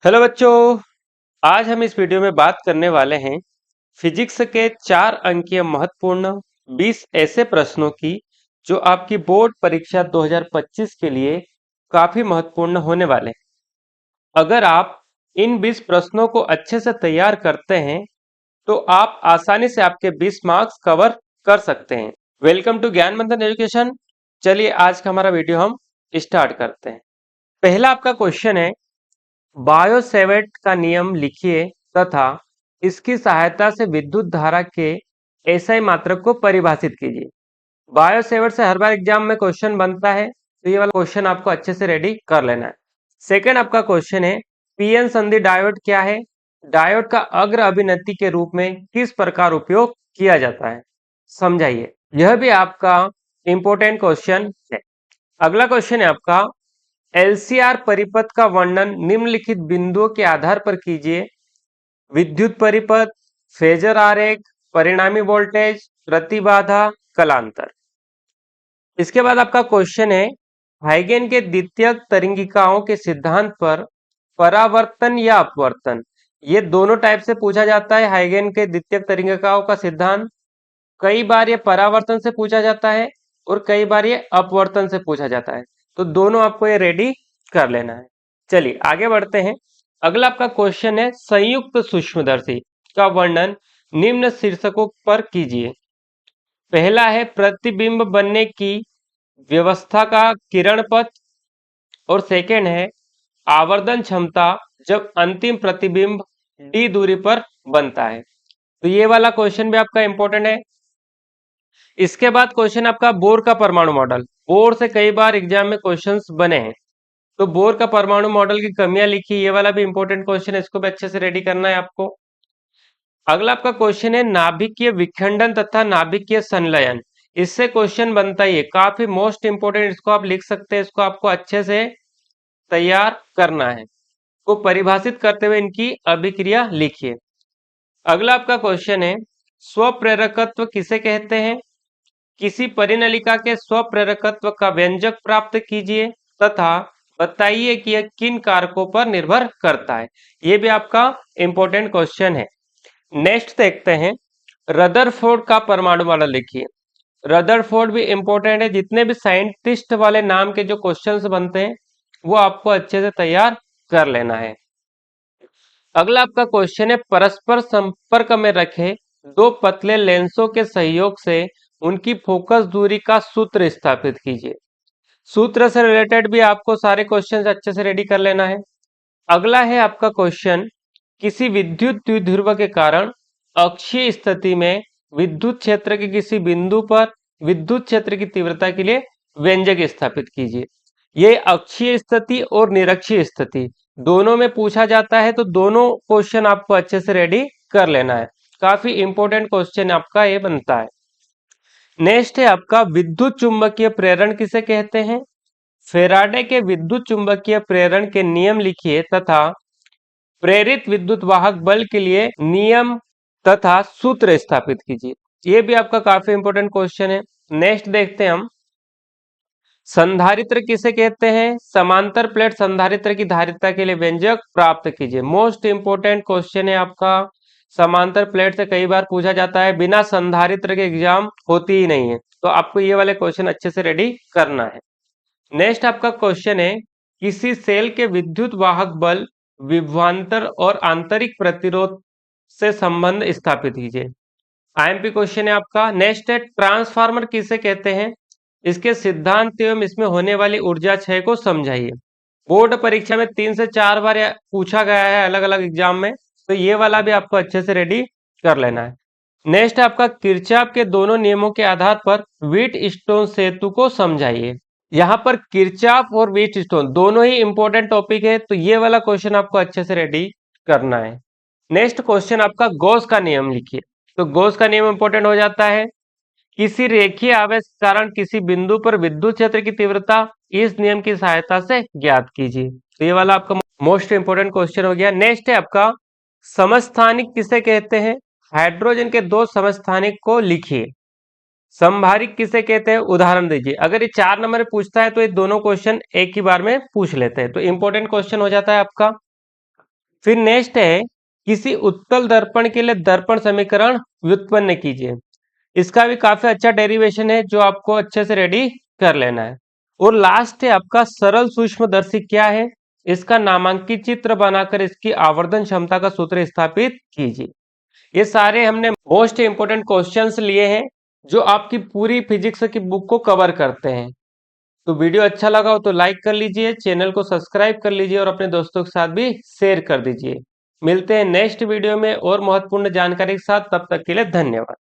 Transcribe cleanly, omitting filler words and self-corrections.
Hello बच्चों। आज हम इस वीडियो में बात करने वाले हैं फिजिक्स के 4 अंकीय महत्वपूर्ण 20 ऐसे प्रश्नों की जो आपकी बोर्ड परीक्षा 2025 के लिए काफी महत्वपूर्ण होने वाले हैं। अगर आप इन 20 प्रश्नों को अच्छे से तैयार करते हैं तो आप आसानी से आपके 20 मार्क्स कवर कर सकते हैं। वेलकम टू ज्ञान मंथन एजुकेशन। चलिए आज का हमारा वीडियो हम स्टार्ट करते हैं। पहला आपका क्वेश्चन है, बायोसेवर्ट का नियम लिखिए तथा इसकी सहायता से विद्युत धारा के एसआई मात्रक को परिभाषित कीजिए। बायोसेवर्ट से हर बार एग्जाम में क्वेश्चन बनता है, तो ये वाला क्वेश्चन आपको अच्छे से रेडी कर लेना है। सेकंड आपका क्वेश्चन है, पीएन संधि डायोड क्या है? डायोड का अग्र अभिनति के रूप में किस प्रकार उपयोग किया जाता है, समझाइए। यह भी आपका इंपॉर्टेंट क्वेश्चन है। अगला क्वेश्चन है आपका, एलसीआर परिपथ का वर्णन निम्नलिखित बिंदुओं के आधार पर कीजिए। विद्युत परिपथ, फेजर आरेख, परिणामी वोल्टेज, प्रतिबाधा, कलांतर। इसके बाद आपका क्वेश्चन है, हाइगेन के द्वितीयक तरंगिकाओं के सिद्धांत पर परावर्तन या अपवर्तन, ये दोनों टाइप से पूछा जाता है। हाइगेन के द्वितीयक तरंगिकाओं का सिद्धांत कई बार ये परावर्तन से पूछा जाता है और कई बार ये अपवर्तन से पूछा जाता है, तो दोनों आपको ये रेडी कर लेना है। चलिए आगे बढ़ते हैं। अगला आपका क्वेश्चन है, संयुक्त सूक्ष्मदर्शी का वर्णन निम्न शीर्षकों पर कीजिए। पहला है प्रतिबिंब बनने की व्यवस्था का किरण पथ, और सेकेंड है आवर्धन क्षमता जब अंतिम प्रतिबिंब डी दूरी पर बनता है। तो ये वाला क्वेश्चन भी आपका इंपॉर्टेंट है। इसके बाद क्वेश्चन आपका बोर का परमाणु मॉडल। बोर से कई बार एग्जाम में क्वेश्चंस बने हैं, तो बोर का परमाणु मॉडल की कमियां लिखी, ये वाला भी इंपॉर्टेंट क्वेश्चन है, इसको भी अच्छे से रेडी करना है आपको। अगला आपका क्वेश्चन है, नाभिकीय विखंडन तथा नाभिकीय संलयन। इससे क्वेश्चन बनता ही है, काफी मोस्ट इंपोर्टेंट, इसको आप लिख सकते हैं, इसको आपको अच्छे से तैयार करना है। को परिभाषित करते हुए इनकी अभिक्रिया लिखिए। अगला आपका क्वेश्चन है, स्वप्रेरकत्व किसे कहते हैं? किसी परिनलिका के स्वप्रेरकत्व का व्यंजक प्राप्त कीजिए तथा बताइए कि यह किन कारकों पर निर्भर करता है। यह भी आपका इंपॉर्टेंट क्वेश्चन है। नेक्स्ट देखते हैं, रदरफोर्ड का परमाणु मॉडल लिखिए। रदरफोर्ड भी इंपॉर्टेंट है, जितने भी साइंटिस्ट वाले नाम के जो क्वेश्चंस बनते हैं वो आपको अच्छे से तैयार कर लेना है। अगला आपका क्वेश्चन है, परस्पर संपर्क में रखे दो पतले लेंसों के सहयोग से उनकी फोकस दूरी का सूत्र स्थापित कीजिए। सूत्र से रिलेटेड भी आपको सारे क्वेश्चंस अच्छे से रेडी कर लेना है। अगला है आपका क्वेश्चन, किसी विद्युत द्विध्रुव के कारण अक्षीय स्थिति में विद्युत क्षेत्र के किसी बिंदु पर विद्युत क्षेत्र की तीव्रता के लिए व्यंजक स्थापित कीजिए। ये अक्षीय स्थिति और निरक्षीय स्थिति दोनों में पूछा जाता है, तो दोनों क्वेश्चन आपको अच्छे से रेडी कर लेना है। काफी इंपॉर्टेंट क्वेश्चन आपका ये बनता है। नेक्स्ट है आपका, विद्युत चुंबकीय प्रेरण किसे कहते हैं? फेराडे के विद्युत चुंबकीय प्रेरण के नियम लिखिए तथा प्रेरित विद्युत वाहक बल के लिए नियम तथा सूत्र स्थापित कीजिए। ये भी आपका काफी इंपॉर्टेंट क्वेश्चन है। नेक्स्ट देखते हैं हम, संधारित्र किसे कहते हैं? समांतर प्लेट संधारित्र की धारिता के लिए व्यंजक प्राप्त कीजिए। मोस्ट इंपोर्टेंट क्वेश्चन है आपका, समांतर प्लेट से कई बार पूछा जाता है, बिना संधारित्र के एग्जाम होती ही नहीं है, तो आपको ये वाले क्वेश्चन अच्छे से रेडी करना है। नेक्स्ट आपका क्वेश्चन है, किसी सेल के विद्युत वाहक बल विभवांतर और आंतरिक प्रतिरोध से संबंध स्थापित कीजिए। आईएमपी क्वेश्चन है आपका। नेक्स्ट है, ट्रांसफार्मर किसे कहते हैं? इसके सिद्धांत एवं इसमें होने वाली ऊर्जा क्षय को समझाइए। बोर्ड परीक्षा में 3 से 4 बार पूछा गया है अलग अलग एग्जाम में, तो ये वाला भी आपको अच्छे से रेडी कर लेना है। नेक्स्ट आपका, किरचॉफ के दोनों नियमों के आधार पर व्हीटस्टोन सेतु को समझाइए। यहाँ पर किरचॉफ और व्हीटस्टोन दोनों ही इंपॉर्टेंट टॉपिक है, तो ये वाला क्वेश्चन आपको अच्छे से रेडी करना है। नेक्स्ट क्वेश्चन आपका, गॉस का नियम लिखिए। तो गॉस का नियम इंपॉर्टेंट हो जाता है, किसी रेखीय आवेश के कारण किसी बिंदु पर विद्युत क्षेत्र की तीव्रता इस नियम की सहायता से ज्ञात कीजिए। तो ये वाला आपका मोस्ट इंपोर्टेंट क्वेश्चन हो गया। नेक्स्ट है आपका, समस्थानिक किसे कहते हैं? हाइड्रोजन के 2 समस्थानिक को लिखिए। संभारिक किसे कहते हैं? उदाहरण दीजिए। अगर ये 4 नंबर में पूछता है तो ये दोनों क्वेश्चन एक ही बार में पूछ लेते हैं, तो इंपॉर्टेंट क्वेश्चन हो जाता है आपका। फिर नेक्स्ट है, किसी उत्तल दर्पण के लिए दर्पण समीकरण व्युत्पन्न कीजिए। इसका भी काफी अच्छा डेरिवेशन है जो आपको अच्छे से रेडी कर लेना है। और लास्ट है आपका सरल सूक्ष्मदर्शी क्या है, इसका नामांकित चित्र बनाकर इसकी आवर्धन क्षमता का सूत्र स्थापित कीजिए। ये सारे हमने मोस्ट इंपोर्टेंट क्वेश्चंस लिए हैं जो आपकी पूरी फिजिक्स की बुक को कवर करते हैं। तो वीडियो अच्छा लगा हो तो लाइक कर लीजिए, चैनल को सब्सक्राइब कर लीजिए और अपने दोस्तों के साथ भी शेयर कर दीजिए। मिलते हैं नेक्स्ट वीडियो में और महत्वपूर्ण जानकारी के साथ, तब तक के लिए धन्यवाद।